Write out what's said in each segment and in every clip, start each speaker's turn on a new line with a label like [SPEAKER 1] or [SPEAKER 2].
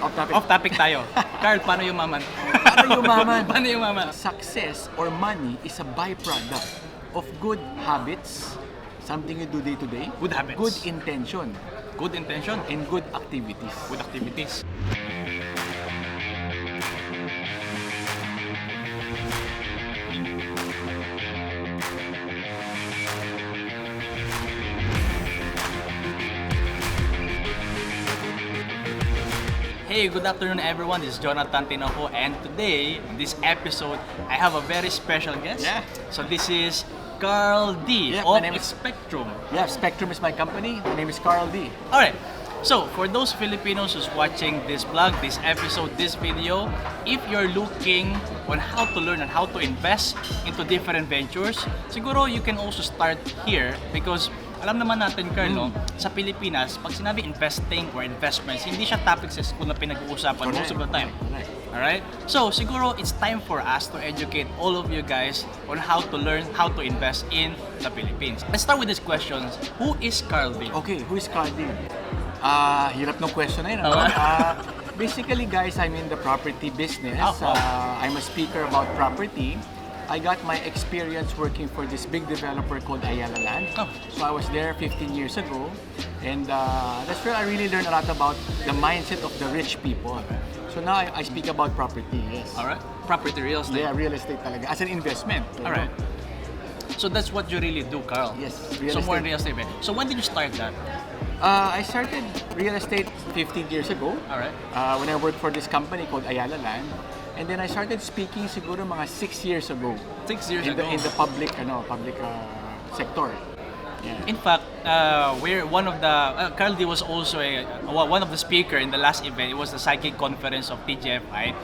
[SPEAKER 1] Off topic tayo. Carl, paano yumaman?
[SPEAKER 2] Paano yumaman?
[SPEAKER 1] Paano yumaman?
[SPEAKER 2] Success or money is a byproduct of good habits, something you do day to day.
[SPEAKER 1] Good habits.
[SPEAKER 2] Good intention.
[SPEAKER 1] Good intention.
[SPEAKER 2] And good activities.
[SPEAKER 1] Good activities. Hey, good afternoon everyone. This is Jonathan Tinoco, and today, in this episode, I have a very special guest.
[SPEAKER 2] Yeah.
[SPEAKER 1] So this is Carl D.
[SPEAKER 2] Yeah,
[SPEAKER 1] of
[SPEAKER 2] my name is
[SPEAKER 1] Spectrum.
[SPEAKER 2] Yeah, Spectrum is my company. My name is Carl D.
[SPEAKER 1] Alright, so for those Filipinos who's watching this vlog, this episode, this video, if you're looking on how to learn and how to invest into different ventures, siguro you can also start here because alam naman natin, Carl, no, sa Pilipinas, pag sinabi investing or investments, hindi siya topic sa school na pinag-uusapan most of the time.
[SPEAKER 2] Correct.
[SPEAKER 1] Alright? So, siguro it's time for us to educate all of you guys on how to learn how to invest in the Philippines. Let's start with these questions. Who is Carl D?
[SPEAKER 2] Okay, who is Carl D? Hirap ng question na yun. Ano? Basically, guys, I'm in the property business. I'm a speaker about property. I got my experience working for this big developer called Ayala Land. So I was there 15 years ago, and that's where I really learned a lot about the mindset of the rich people. So now I speak about property, yes.
[SPEAKER 1] Alright, property, real estate.
[SPEAKER 2] Yeah, real estate talaga, as an investment.
[SPEAKER 1] Alright. So that's what you really do, Carl?
[SPEAKER 2] Yes,
[SPEAKER 1] real estate. More in real estate. So when did you start that?
[SPEAKER 2] I started real estate 15 years ago.
[SPEAKER 1] Alright.
[SPEAKER 2] When I worked for this company called Ayala Land. And then I started speaking siguro mga 6 years ago.
[SPEAKER 1] 6 years ago?
[SPEAKER 2] In the public sector. Yeah.
[SPEAKER 1] In fact, we're one of the Carl D was also one of the speaker in the last event. It was the psychic conference of TGFI.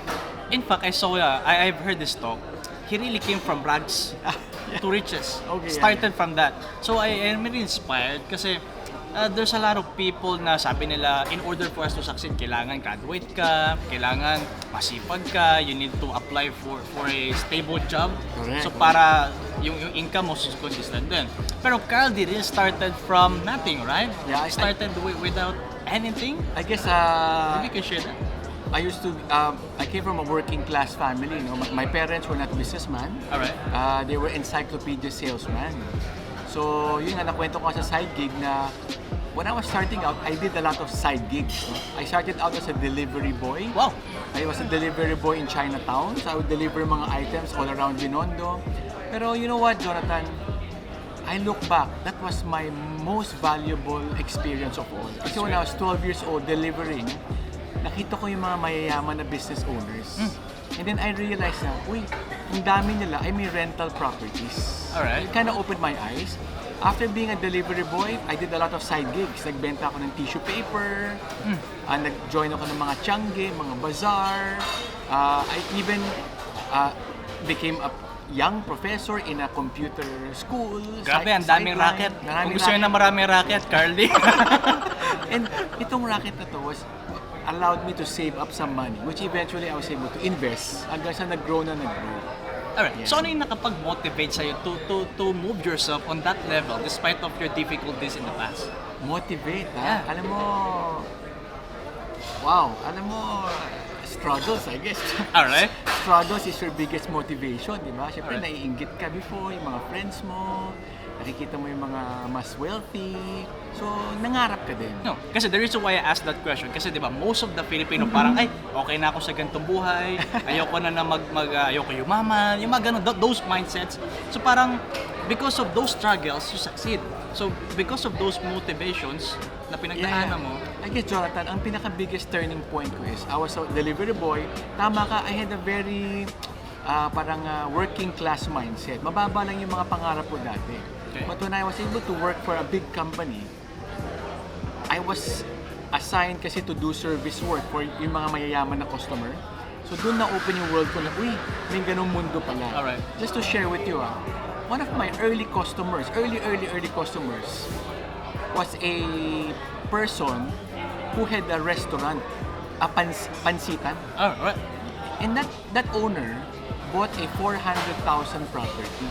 [SPEAKER 1] In fact, I've heard this talk. He really came from rags to riches.
[SPEAKER 2] Okay,
[SPEAKER 1] Started from that. So I am really inspired kasi there's a lot of people na sabi nila, in order for us to succeed, kailangan graduate ka, kailangan masipag ka, you need to apply for a stable job.
[SPEAKER 2] Correct.
[SPEAKER 1] So para yung income mo consistent din. Pero Carl did it started from nothing, right?
[SPEAKER 2] Yeah, I
[SPEAKER 1] started without anything.
[SPEAKER 2] I guess
[SPEAKER 1] Maybe you can share that.
[SPEAKER 2] I came from a working class family. You know, my parents were not businessmen.
[SPEAKER 1] Alright.
[SPEAKER 2] They were encyclopedia salesmen. So, yun nga, nakwento ko sa side gig na when I was starting out, I did a lot of side gigs. I started out as a delivery boy.
[SPEAKER 1] Wow!
[SPEAKER 2] I was a delivery boy in Chinatown. So, I would deliver mga items all around Binondo. Pero you know what, Jonathan? I look back, that was my most valuable experience of all. Kasi when I was 12 years old delivering, nakita ko yung mga mayayaman na business owners. And then I realized na, uy, ang dami nila ay may rental properties.
[SPEAKER 1] Alright.
[SPEAKER 2] It kind of opened my eyes. After being a delivery boy, I did a lot of side gigs. Nagbenta ako ng tissue paper, nag-join ako ng mga tiangge, mga bazaar. I even became a young professor in a computer school.
[SPEAKER 1] Grabe, ang daming racket. Kung gusto nyo na maraming racket, Carl D.
[SPEAKER 2] And itong racket na to allowed me to save up some money, which eventually I was able to invest hanggang sa nag-grow.
[SPEAKER 1] Alright,
[SPEAKER 2] Yeah.
[SPEAKER 1] so ano yung nakapag-motivate sa'yo to move yourself on that level despite of your difficulties in the past?
[SPEAKER 2] Motivate,
[SPEAKER 1] Yeah.
[SPEAKER 2] Alam mo, struggles, I guess.
[SPEAKER 1] Alright.
[SPEAKER 2] Struggles is your biggest motivation, di ba? Siyempre,
[SPEAKER 1] Alright.
[SPEAKER 2] naiinggit ka before, yung mga friends mo, nakikita mo yung mga mas wealthy, so nangarap ka din.
[SPEAKER 1] No, kasi the reason why I asked that question, kasi di ba, most of the Filipino parang, ay, okay na ako sa ganitong buhay, ayoko na ayoko yumaman, yung mga ganun, those mindsets. So parang, because of those struggles, you succeed. So, because of those motivations na pinagdaanan mo,
[SPEAKER 2] I guess, Jonathan, ang pinaka-biggest turning point ko is, I was a delivery boy, tama ka, I had a very, working class mindset. Mababa lang yung mga pangarap ko dati.
[SPEAKER 1] Okay.
[SPEAKER 2] But when I was able to work for a big company, I was assigned kasi to do service work for yung mga mayayaman na customer. So doon na-open yung world ko na, uy, may ganung mundo pala.
[SPEAKER 1] Alright.
[SPEAKER 2] Just to share with you, one of my early customers was a person who had a restaurant, a pansitan.
[SPEAKER 1] alright.
[SPEAKER 2] And that owner bought a 400,000 property.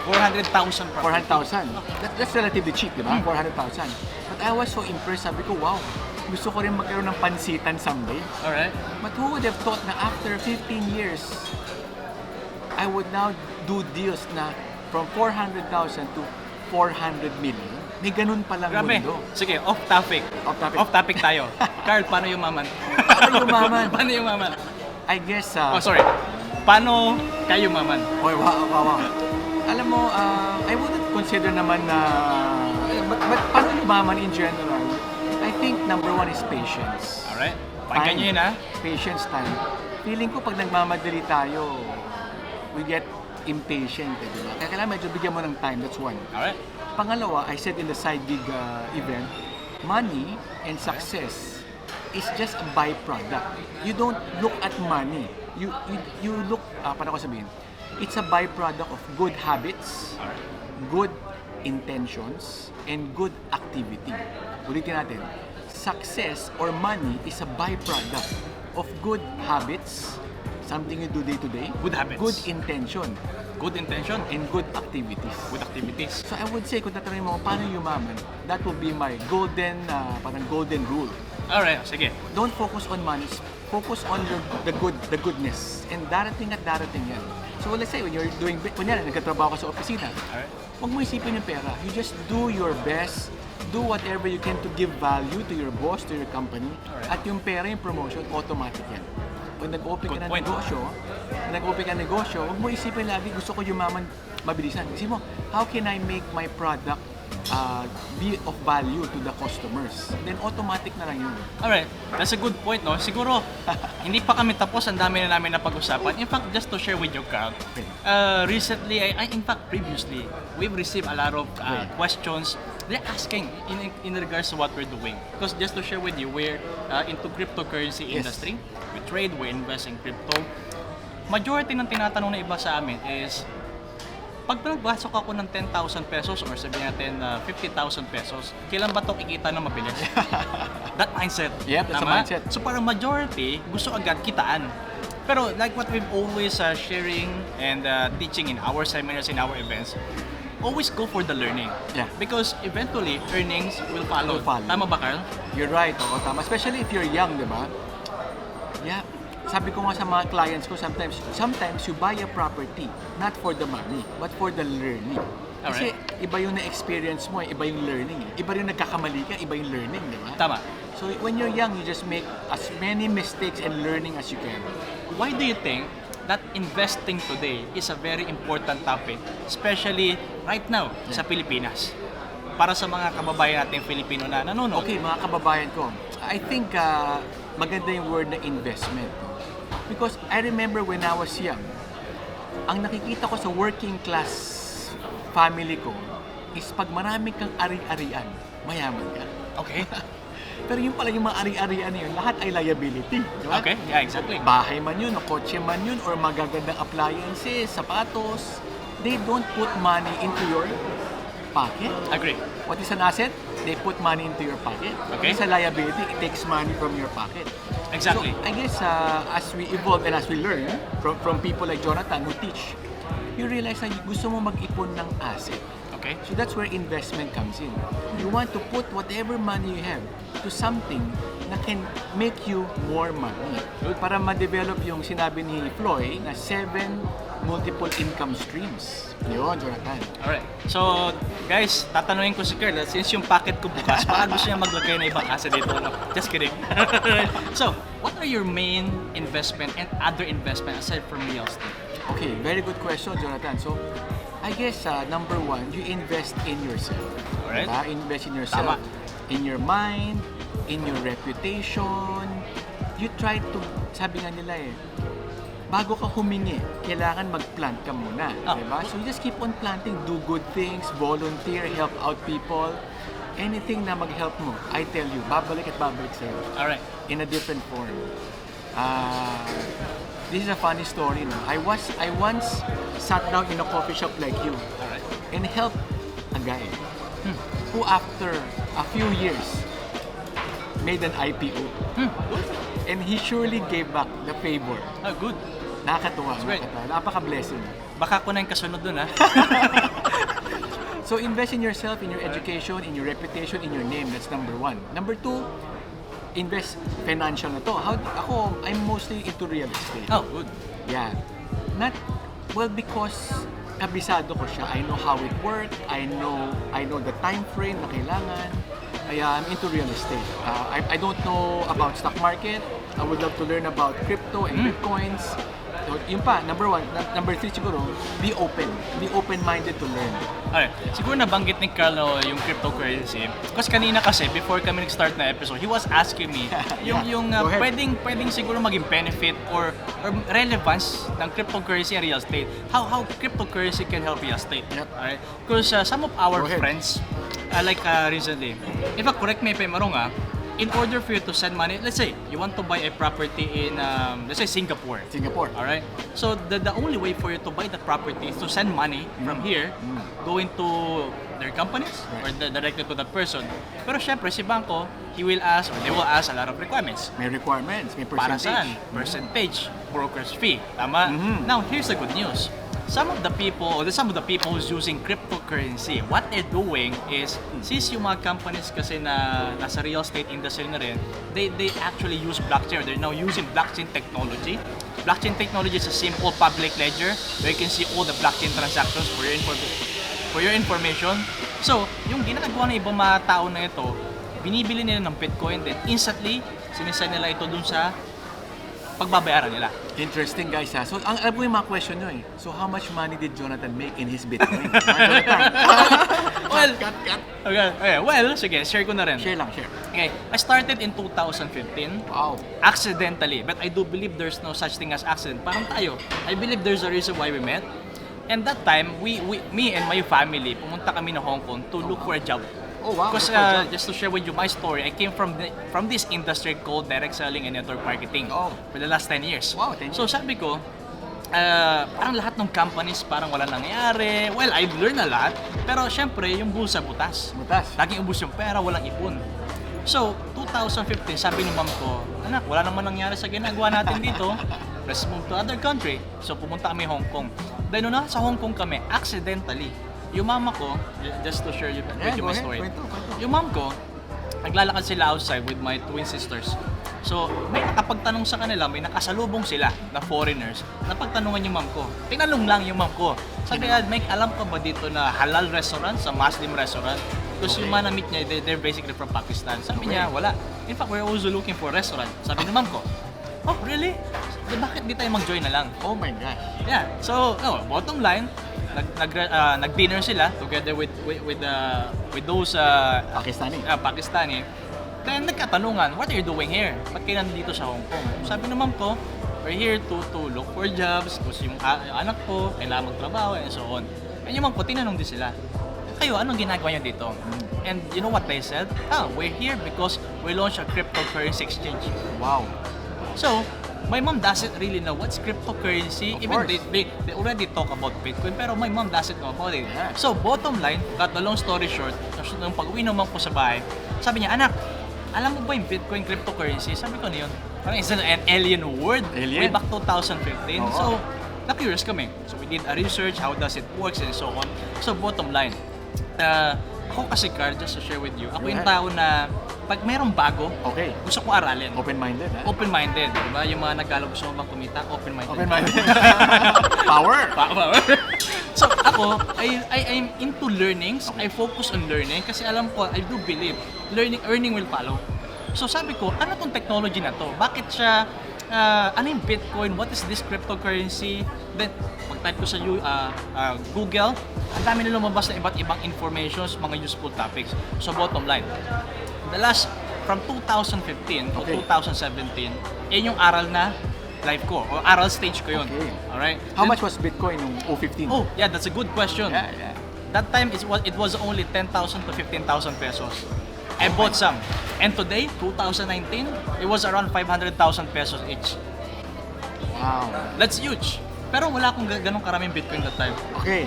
[SPEAKER 1] 400,000
[SPEAKER 2] 400,000. That's relatively cheap, di ba? 400,000. But I was so impressed. Sabi ko, wow, gusto ko rin magkaroon ng pansitan someday.
[SPEAKER 1] Alright.
[SPEAKER 2] But who would have thought na after 15 years, I would now do deals na from 400,000 to 400 million? May ganun palang
[SPEAKER 1] Grabe.
[SPEAKER 2] mundo.
[SPEAKER 1] Sige, off topic.
[SPEAKER 2] Off topic.
[SPEAKER 1] Tayo. Carl, paano yumaman?
[SPEAKER 2] Paano yumaman?
[SPEAKER 1] Paano yumaman?
[SPEAKER 2] I guess,
[SPEAKER 1] Oh, sorry. Paano kayo yumaman?
[SPEAKER 2] Oy, wow. Alam mo, I wouldn't consider naman na, but paano yumaman in general? I think number one is patience.
[SPEAKER 1] Alright. Pakinggan nyo yun, ha?
[SPEAKER 2] Patience, time. Feeling ko pag nagmamadali tayo, we get impatient, di ba? Kaya kailangan medyo bigyan mo ng time, that's one.
[SPEAKER 1] Alright.
[SPEAKER 2] Pangalawa, I said in the side gig event, money and success is just a byproduct. You don't look at money. You look, paano ko sabihin? It's a byproduct of good habits, good intentions, and good activity. Ulitin natin. Success or money is a byproduct of good habits, something you do day to day,
[SPEAKER 1] Good habits.
[SPEAKER 2] good intention,
[SPEAKER 1] Good intention.
[SPEAKER 2] and good activities.
[SPEAKER 1] Good activities.
[SPEAKER 2] So I would say, kung tatanungin mo paano yumaman, that will be my golden, parang golden rule.
[SPEAKER 1] Alright, sige.
[SPEAKER 2] Don't focus on money, focus on the goodness. And darating yan. So let's say, when you're doing, kunyari, nagkatrabaho ka sa opisina,
[SPEAKER 1] Alright.
[SPEAKER 2] huwag mo isipin yung pera. You just do your best, do whatever you can to give value to your boss, to your company.
[SPEAKER 1] Alright.
[SPEAKER 2] At yung pera, yung promotion, automatic yan. Pag nag-open ka
[SPEAKER 1] Good
[SPEAKER 2] ng
[SPEAKER 1] point.
[SPEAKER 2] negosyo, huwag mo isipin lagi, gusto ko yumaman mabilisan. Isipin mo, how can I make my product be of value to the customers? Then automatic na lang yun.
[SPEAKER 1] Alright, that's a good point, no? Siguro, hindi pa kami tapos, ang dami na namin napag-usapan. In fact, just to share with you, Carl, recently, in fact, previously, we've received a lot of questions. They're asking in regards to what we're doing. Because just to share with you, we're into cryptocurrency
[SPEAKER 2] Yes.
[SPEAKER 1] industry. We trade, we invest in crypto. Majority ng tinatanong na iba sa amin is, pag nagbasok ako ng 10,000 pesos or sabihin natin 50,000 pesos, kailan ba ito kikita na mabilis? That mindset.
[SPEAKER 2] Yep, that's a
[SPEAKER 1] Tama?
[SPEAKER 2] mindset.
[SPEAKER 1] So parang majority, gusto agad kitaan. Pero like what we've always sharing and teaching in our seminars, in our events, always go for the learning.
[SPEAKER 2] Yeah.
[SPEAKER 1] Because eventually, earnings will follow.
[SPEAKER 2] Will follow.
[SPEAKER 1] Tama ba, Carl?
[SPEAKER 2] You're right, oo, tama. Especially if you're young, di ba? Yeah. Sabi ko nga sa mga clients ko, sometimes you buy a property not for the money, but for the learning. Kasi iba yung na-experience mo, iba yung learning. Iba yung nagkakamali ka, iba yung learning, di ba?
[SPEAKER 1] Tama.
[SPEAKER 2] So when you're young, you just make as many mistakes and learning as you can.
[SPEAKER 1] Why do you think that investing today is a very important topic, especially right now sa Pilipinas? Para sa mga kababayan nating Filipino na nanonood.
[SPEAKER 2] Okay, mga kababayan ko, I think maganda yung word na investment. Because I remember when I was young, ang nakikita ko sa working class family ko is pag marami kang ari-arian, mayaman ka.
[SPEAKER 1] Okay.
[SPEAKER 2] Pero yung pala yung mga ari-arian na yun, lahat ay liability. Di ba?
[SPEAKER 1] Okay, yeah, exactly.
[SPEAKER 2] Bahay man yun, o kotse man yun, or magagandang appliances, sapatos, they don't put money into your pocket.
[SPEAKER 1] Agree.
[SPEAKER 2] What is an asset? They put money into your pocket.
[SPEAKER 1] Okay.
[SPEAKER 2] What is a liability? It takes money from your pocket.
[SPEAKER 1] Exactly.
[SPEAKER 2] So, I guess as we evolve and as we learn from people like Jonathan who teach, you realize na gusto mo mag-ipon ng asset.
[SPEAKER 1] Okay.
[SPEAKER 2] So that's where investment comes in. You want to put whatever money you have to something na can make you more money. Para ma-develop yung sinabi ni Floyd na 7 multiple income streams. Yun, Jonathan.
[SPEAKER 1] Alright. So, guys, tatanungin ko si Carl, since yung packet ko bukas, baka gusto niya maglagay na ibang asset dito. No? Just kidding. So, what are your main investment and other investment aside from real estate?
[SPEAKER 2] Okay, very good question, Jonathan. So, I guess number one, you invest in yourself.
[SPEAKER 1] Alright.
[SPEAKER 2] Diba? Invest in yourself.
[SPEAKER 1] Tama.
[SPEAKER 2] In your mind, in your reputation. You try to, sabi nga nila bago ka humingi, kailangan mag-plant ka muna. Diba? So you just keep on planting, do good things, volunteer, help out people. Anything na mag-help mo, I tell you, babalik at babalik sa'yo.
[SPEAKER 1] Alright.
[SPEAKER 2] In a different form. This is a funny story. No? I once sat down in a coffee shop like you
[SPEAKER 1] Alright.
[SPEAKER 2] and helped a guy who after a few years made an IPO. And he surely gave back the favor.
[SPEAKER 1] Oh, good.
[SPEAKER 2] Nakakatuwa.
[SPEAKER 1] Great.
[SPEAKER 2] Napaka-blessing.
[SPEAKER 1] Baka ko na yung kasunod dun, ha?
[SPEAKER 2] So invest in yourself, in your education, in your reputation, in your name. That's number one. Number two, invest financial na to. I'm mostly into real estate.
[SPEAKER 1] Oh, good.
[SPEAKER 2] Yeah. Because kabisado ko siya. I know how it works. I know the time frame na kailangan. Kaya I'm into real estate. I don't know about stock market. I would love to learn about crypto and bitcoins. So, yun pa, number 1. Number 3 siguro, be open. Be open-minded to learn.
[SPEAKER 1] Okay. Siguro nabanggit ni Carl yung cryptocurrency. Kasi kanina kasi, before kami nag-start na episode, he was asking me yung pwedeng siguro maging benefit or relevance ng cryptocurrency and real estate. How cryptocurrency can help real estate.
[SPEAKER 2] Yep.
[SPEAKER 1] Alright? Because some of our friends, recently, if I correct me if I'm wrong, in order for you to send money, let's say you want to buy a property in, let's say Singapore. All right. So the only way for you to buy that property is to send money from here, going to their companies or directly to that person. Pero syempre si banko, they will ask a lot of requirements.
[SPEAKER 2] May requirements, may
[SPEAKER 1] Para
[SPEAKER 2] percentage.
[SPEAKER 1] saan? Percentage, broker's fee. Tama? Now, here's the good news. Some of the people who's using cryptocurrency, what they're doing is, since yung mga companies kasi na nasa real estate industry na rin, they actually use blockchain. They're now using blockchain technology. Blockchain technology is a simple public ledger where you can see all the blockchain transactions for your information. So, yung ginagawa ng ibang mga tao na ito, binibili nila ng Bitcoin, then instantly, sinisend nila ito dun sa pagbabayaran nila.
[SPEAKER 2] Interesting, guys, ha? So, alam ko yung mga question nyo, eh. So, how much money did Jonathan make in his Bitcoin?
[SPEAKER 1] Well,
[SPEAKER 2] cut.
[SPEAKER 1] okay. Well, sige, share ko na rin.
[SPEAKER 2] Share.
[SPEAKER 1] Okay, I started in 2015.
[SPEAKER 2] Wow.
[SPEAKER 1] Accidentally, but I do believe there's no such thing as accident. Parang tayo, I believe there's a reason why we met. And that time, me and my family, pumunta kami na Hong Kong to look for a job.
[SPEAKER 2] Oh, wow.
[SPEAKER 1] Because just to share with you my story, I came from this industry called direct selling and network marketing for the last 10 years.
[SPEAKER 2] Wow, 10 years.
[SPEAKER 1] So sabi ko, parang lahat ng companies parang wala nangyayari. Well, I've learned a lot, pero syempre yung bulsa butas. Laging ubus yung pera, walang ipon. So, 2015, sabi ng mom ko, anak, wala naman nangyari sa ginagawa natin dito. Let's move to other country. So, pumunta kami Hong Kong. Then, sa Hong Kong kami, accidentally, yung mama ko, just to share with you my story. Yung mom ko, naglalakad sila outside with my twin sisters. So, may nakapagtanong sa kanila, may nakasalubong sila na foreigners. Napagtanungan yung mom ko. Tinanong lang yung mom ko. Sabi niya, Mike, alam ka ba dito na halal restaurant sa Muslim restaurant? Because yung mga na-meet niya, they're basically from Pakistan. Sabi niya, wala. In fact, we're also looking for a restaurant. Sabi ng mom ko, oh, really? Bakit di tayo mag-join na lang?
[SPEAKER 2] Oh my gosh.
[SPEAKER 1] Yeah. So, bottom line, nag-dinner sila together with those Pakistani. Then nagkatanungan, what are you doing here? Ba't kayo nandito sa Hong Kong? Sabi naman ko, we're here to look for jobs, kasi yung anak ko kailangan magtrabaho and so on. And yung mom ko, tinanong din sila, kayo, anong ginagawa niyo dito? And you know what they said? We're here because we launched a cryptocurrency exchange.
[SPEAKER 2] Wow.
[SPEAKER 1] So, my mom doesn't really know what's cryptocurrency. Even they already talk about Bitcoin, pero my mom doesn't know about it.
[SPEAKER 2] Yeah.
[SPEAKER 1] So, bottom line, cut the long story short, nung pag-uwi naman ko sa bahay, sabi niya, anak, alam mo ba yung Bitcoin cryptocurrency? Sabi ko na yun. Parang it's an alien word. Way back 2015. So, na-curious kami. So, we did a research, how does it work, and so on. So, bottom line, ako kasi, Carl, just to share with you, ako yung tao na pag merong bago, gusto ko aralin.
[SPEAKER 2] Open-minded, ha?
[SPEAKER 1] Open-minded, di ba? Yung mga nagkala gusto mo bang kumita, open-minded.
[SPEAKER 2] Power!
[SPEAKER 1] So ako, I'm into learnings. I focus on learning kasi alam ko, I do believe earning will follow. So sabi ko, ano tong technology na to? Bakit siya, ano yung Bitcoin? What is this cryptocurrency? Then, pag-type ko sa Google, ang dami na lumabas na iba't ibang informations, mga useful topics. So bottom line, from 2015 to 2017, yung aral na life ko, o aral stage ko yun. Alright?
[SPEAKER 2] How much was Bitcoin nung 2015?
[SPEAKER 1] Oh, yeah, that's a good question.
[SPEAKER 2] Yeah.
[SPEAKER 1] That time, it was only 10,000 to 15,000 pesos. I bought some. And today, 2019, it was around 500,000 pesos each.
[SPEAKER 2] Wow.
[SPEAKER 1] That's huge. Pero wala akong ganong karaming Bitcoin that time.
[SPEAKER 2] Okay.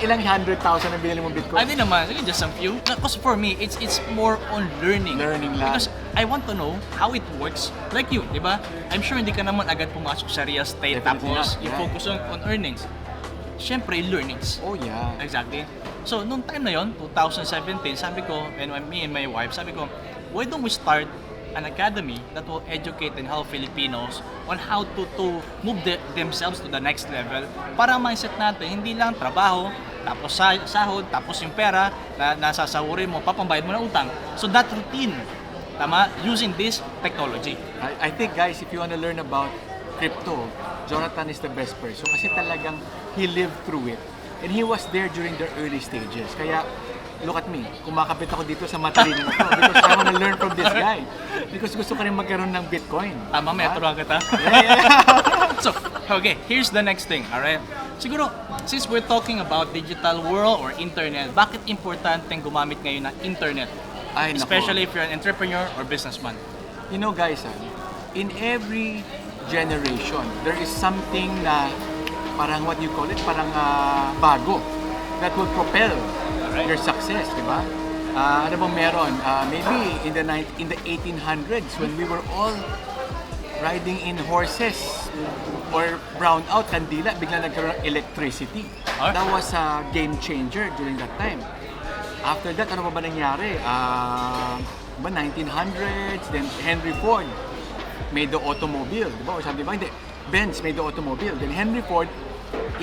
[SPEAKER 2] Ilang 100,000 ang binili mong Bitcoin?
[SPEAKER 1] Hindi naman. Sige, just some few. Because for me, it's more on learning.
[SPEAKER 2] Learning lang.
[SPEAKER 1] Because I want to know how it works. Like you, di ba? I'm sure hindi ka naman agad pumasok sa real estate.
[SPEAKER 2] Definitely
[SPEAKER 1] Tapos,
[SPEAKER 2] not.
[SPEAKER 1] you focus on earnings. Siyempre, learnings.
[SPEAKER 2] Oh, yeah.
[SPEAKER 1] Exactly. So, nung time na yon, 2017, sabi ko, and me and my wife, sabi ko, why don't we start an academy that will educate and help Filipinos on how to move themselves to the next level para ang mindset natin, hindi lang trabaho, tapos sahod, tapos yung pera na nasasahurin mo, papambayad mo ng utang. So that routine, tama, using this technology.
[SPEAKER 2] I think guys, if you want to learn about crypto, Jonathan is the best person kasi talagang he lived through it. And he was there during the early stages. Kaya, look at me, kumakapit ako dito sa matalino na to because I want to learn from this guy. Because gusto ko rin magkaroon ng Bitcoin.
[SPEAKER 1] Tama, may turuan kita. So, okay, here's the next thing, alright? Siguro, since we're talking about digital world or internet, bakit importanteng gumamit ngayon ng internet?
[SPEAKER 2] Ay, nako.
[SPEAKER 1] Especially if you're an entrepreneur or businessman.
[SPEAKER 2] You know guys, in every generation, there is something na parang what you call it, parang bago that will propel your success, di ba? Ano bang meron? Maybe in the 1800s when we were all riding in horses or brown out, kandila, bigla nagkaroon ng electricity. That was a game changer during that time. After that, ano pa ba nangyari? 1900s, then Henry Ford made the automobile, di ba? Or sabi ba? Hindi, Benz made the automobile. Then Henry Ford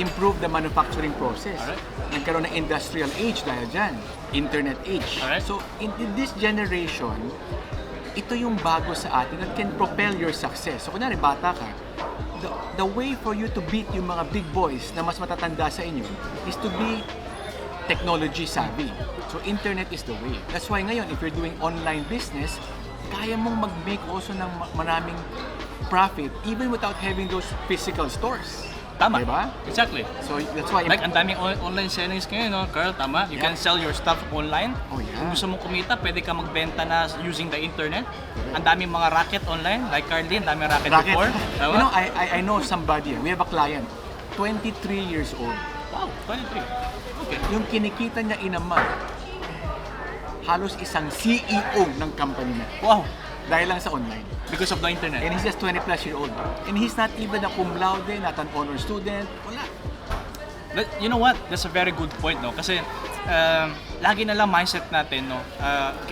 [SPEAKER 2] improved the manufacturing process.
[SPEAKER 1] Alright.
[SPEAKER 2] Nagkaroon ng industrial age dahil dyan. Internet age.
[SPEAKER 1] Alright.
[SPEAKER 2] So, in this generation, ito yung bago sa atin that can propel your success. So, kunwari, bata ka, the way for you to beat yung mga big boys na mas matatanda sa inyo is to be technology savvy. So, internet is the way. That's why ngayon, if you're doing online business, kaya mong mag-make also ng maraming profit even without having those physical stores.
[SPEAKER 1] Tama.
[SPEAKER 2] Diba?
[SPEAKER 1] Exactly.
[SPEAKER 2] So, that's why...
[SPEAKER 1] Like, ang daming online sellings ngayon, no, Carl, tama? You can sell your stuff online.
[SPEAKER 2] Oh, yeah.
[SPEAKER 1] Kung gusto mong kumita, pwede ka magbenta na using the internet. Ang daming mga racket online, like Carl din, daming racket before. Tama?
[SPEAKER 2] You know, I know somebody, we have a client, 23 years old.
[SPEAKER 1] Wow, 23. Okay.
[SPEAKER 2] Yung kinikita niya in a month, halos isang CEO ng company na.
[SPEAKER 1] Wow.
[SPEAKER 2] Dahil lang sa online.
[SPEAKER 1] Because of the internet.
[SPEAKER 2] And he's just 20 plus year old. And he's not even a cum laude, not an honor student. Wala.
[SPEAKER 1] You know what? That's a very good point, no? Kasi lagi na lang mindset natin, no?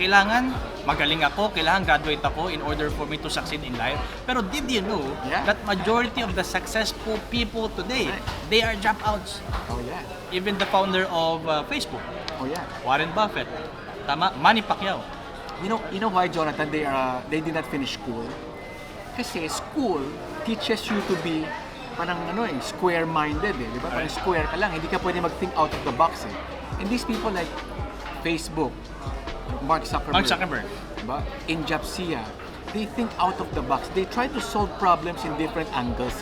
[SPEAKER 1] Kailangan magaling ako, kailangan graduate ako in order for me to succeed in life. Pero did you know that majority of the successful people today, they are dropouts?
[SPEAKER 2] Oh yeah.
[SPEAKER 1] Even the founder of Facebook,
[SPEAKER 2] Oh yeah.
[SPEAKER 1] Warren Buffett, tama? Manny Pacquiao.
[SPEAKER 2] You know why, Jonathan, they did not finish school? Kasi school teaches you to be parang square-minded, di ba? Parang square ka lang, hindi ka pwede mag-think out of the box. And these people like Facebook, Mark Zuckerberg, diba? In Japsia, they think out of the box. They try to solve problems in different angles.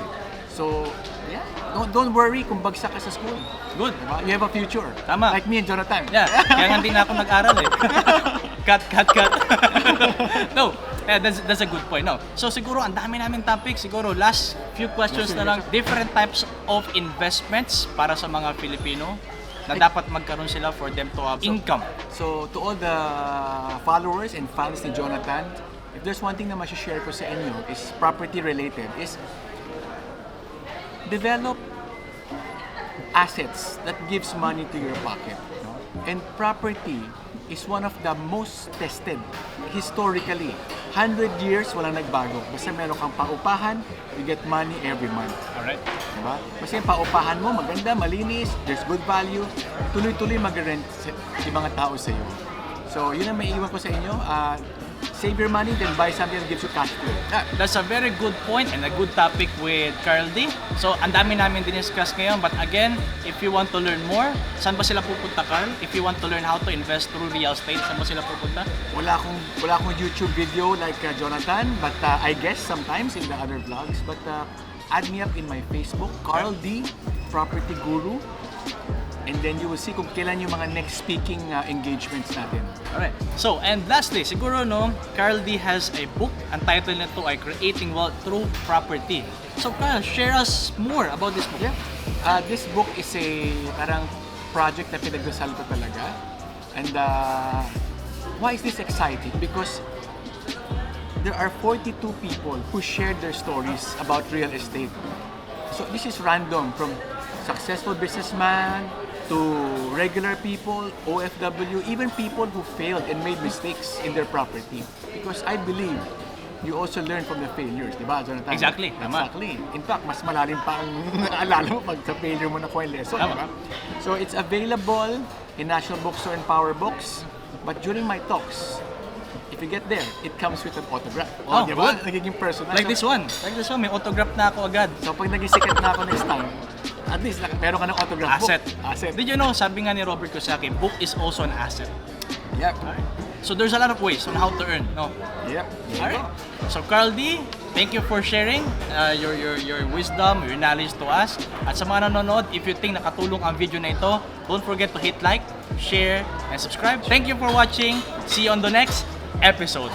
[SPEAKER 2] So, yeah, don't worry kung bagsak ka sa school.
[SPEAKER 1] Good.
[SPEAKER 2] Diba? You have a future.
[SPEAKER 1] Tama.
[SPEAKER 2] Like me and Jonathan.
[SPEAKER 1] Yeah, kaya nga hindi na ako nag-aral eh. Cut. No, yeah, that's a good point. No. So siguro ang dami namin topic. Siguro last few questions na lang. Different types of investments para sa mga Filipino na dapat magkaroon sila for them to have income.
[SPEAKER 2] So to all the followers and fans ni Jonathan, if there's one thing na ma-share ko sa inyo is property related, is develop assets that gives money to your pocket. No? And property is one of the most tested historically. 100 years, walang nagbago. Basta meron kang paupahan, you get money every month.
[SPEAKER 1] Alright.
[SPEAKER 2] Diba? Basta yung paupahan mo, maganda, malinis, there's good value, tuloy-tuloy mag-rent yung mga tao sa iyo. So, yun ang maiiwan ko sa inyo. Save your money, then buy something that gives you cash flow.
[SPEAKER 1] That's a very good point and a good topic with Carl D. So, ang dami namin diniscuss ngayon. But again, if you want to learn more, saan ba sila pupunta, Carl? If you want to learn how to invest through real estate, saan ba sila pupunta?
[SPEAKER 2] Wala akong YouTube video like Jonathan, but I guess sometimes in the other vlogs. But add me up in my Facebook, Carl D, Property Guru. And then you will see kung kailan yung mga next speaking engagements natin.
[SPEAKER 1] Alright. So, and lastly, siguro no, Carl D has a book. Ang title nito ay Creating Wealth Through Property. So, Carl, share us more about this book.
[SPEAKER 2] Yeah. This book is a parang project na pinagdasal ko talaga. And why is this exciting? Because there are 42 people who shared their stories about real estate. So, this is random from successful businessman to regular people, OFW, even people who failed and made mistakes in their property. Because I believe you also learn from the failures, di ba, Jonathan?
[SPEAKER 1] Exactly, tama.
[SPEAKER 2] Exactly. In fact, mas malalim pa ang naalala mo pag sa failure mo nakuha yung lesson,
[SPEAKER 1] Tama.
[SPEAKER 2] di ba? So it's available in National Bookstore and Power Books. But during my talks, if you get there, it comes with an autograph.
[SPEAKER 1] Oh,
[SPEAKER 2] di ba?
[SPEAKER 1] good.
[SPEAKER 2] Nagiging personal.
[SPEAKER 1] Like this one. Like this one, may autograph na ako agad.
[SPEAKER 2] So pag naging sikat na ako next time, at least meron ka ng autograph
[SPEAKER 1] Asset.
[SPEAKER 2] book. Asset.
[SPEAKER 1] Did you know, sabi nga ni Robert Kiyosaki, book is also an asset.
[SPEAKER 2] Yep.
[SPEAKER 1] So there's a lot of ways on how to earn, no?
[SPEAKER 2] Yep.
[SPEAKER 1] Alright. So Carl D, thank you for sharing your wisdom, your knowledge to us. At sa mga nanonood, if you think nakatulong ang video na ito, don't forget to hit like, share, and subscribe. Thank you for watching. See you on the next episode.